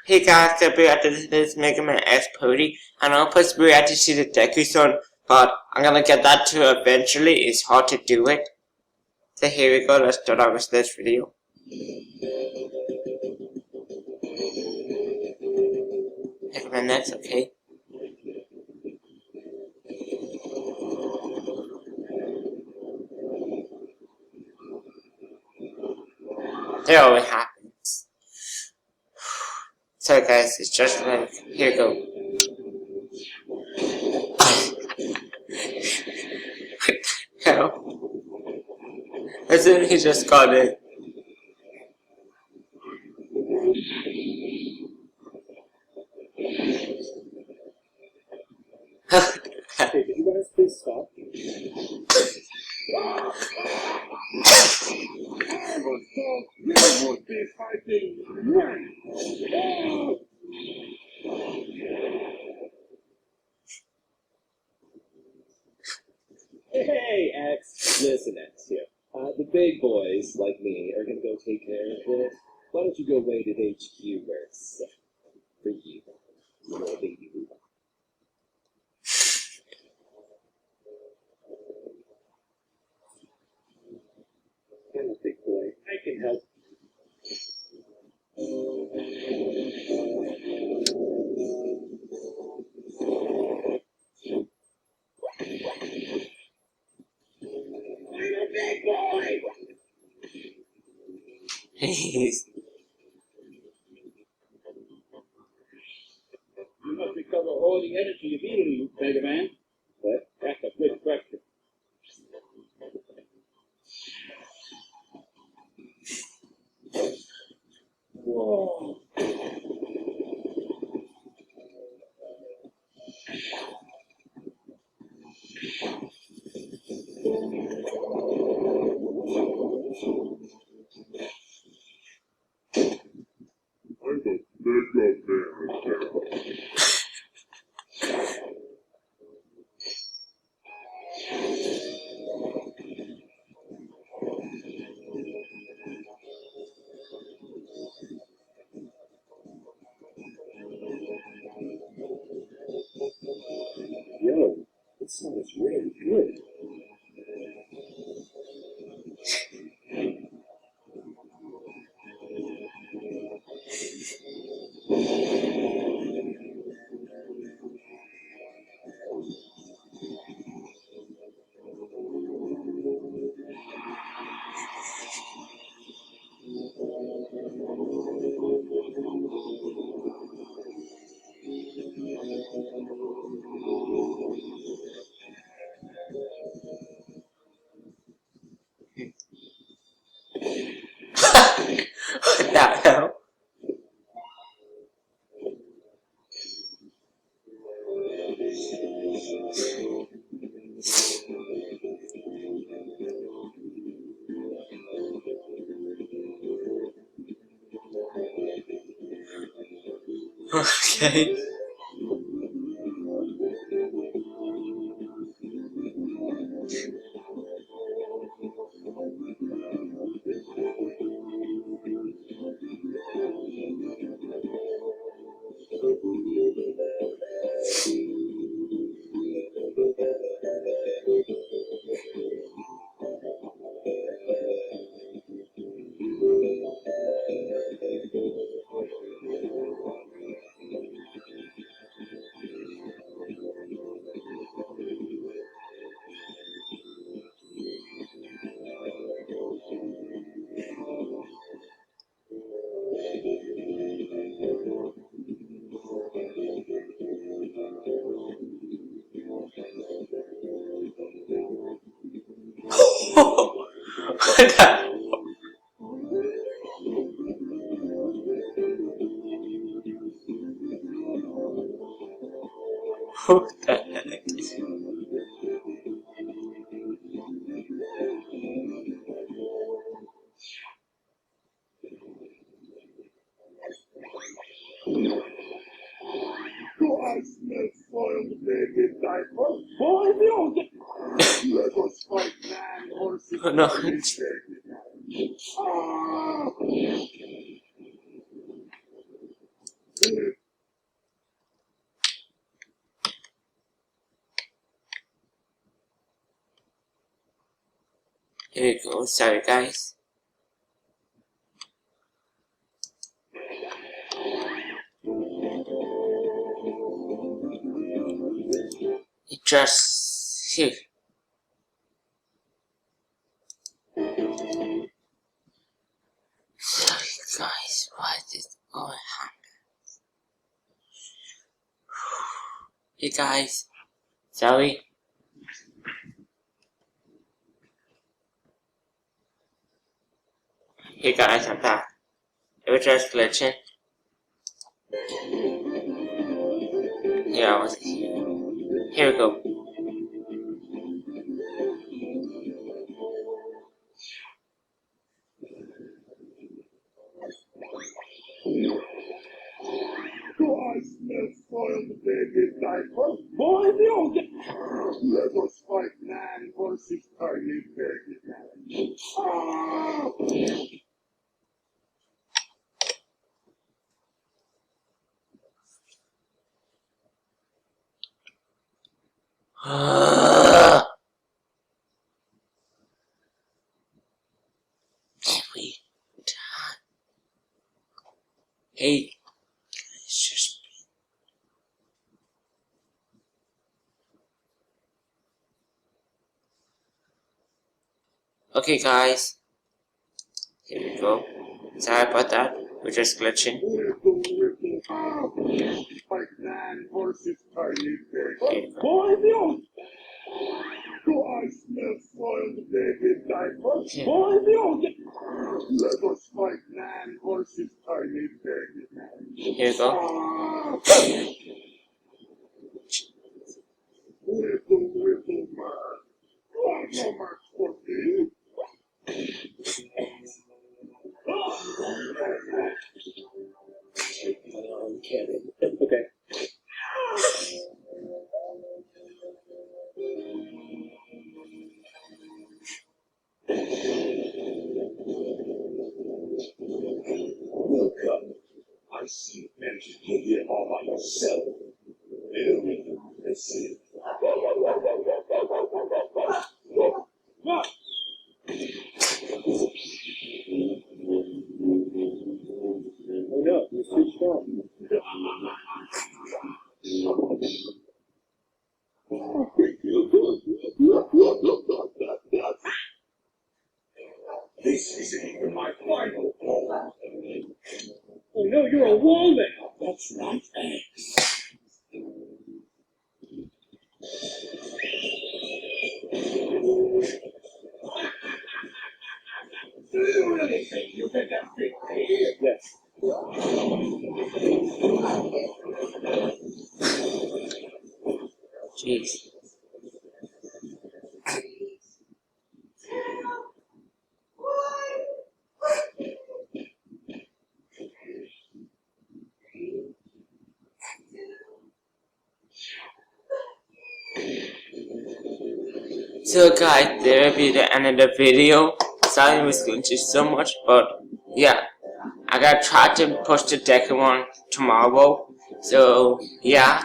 Hey guys, so we're at this Mega Man X party, and I'm supposed to be ready to see the Deku Zone, but I'm gonna get that to eventually. It's hard to do it. So here we go, let's start off with this video. Mega Man X, okay. It always happens. So guys, it's just like, here we go. What the hell? As if he just got it. Hey, could you guys please stop? Hey, X. Listen, X here. The big boys, like me, are gonna go take care of this. Why don't you go wait at HQ where it's set for you, little baby boo? I'm a big boy. I can help. I'm a big boy! He's You must recover all the energy immediately, Mega Man. What? That's a good question. Whoa. Yo, this song is really good. what the hell? Okay. What the hell? What the heck? I smell soiled baby diaper. Boy, if you don't get... Let us fight man horses. Oh no. Ah! Here we go. Sorry, guys. It just here. Sorry, guys. Why did all happen? Hey, guys. Sorry. Hey, guys. I'm back. It was just glitching. Yeah, I was here. Here we go. I smell soiled baby diaper. Boy, no! Let us fight man versus tiny baby man. Ah! Every time. Hey, it's just. Okay, guys. Here we go. Sorry about that. We're just glitching. Fight man versus tiny baby. Here we go. Boy, no! I smell soiled baby diaper. Yeah. Boy, no! Let us fight man versus tiny baby man. Here we go. Ah! Little man. No match for me. I'm kidding. Okay. Welcome. I see you managed to get here all by yourself. Very impressive. Oh no, you switched off. This isn't even my final ball. Oh no, you're a wall now. That's right, X. Do you really think you can defeat me? Yes. Jeez. So guys, there will be the end of the video. Sorry it was glitching so much, but yeah, I gotta try to push the second one tomorrow. So yeah,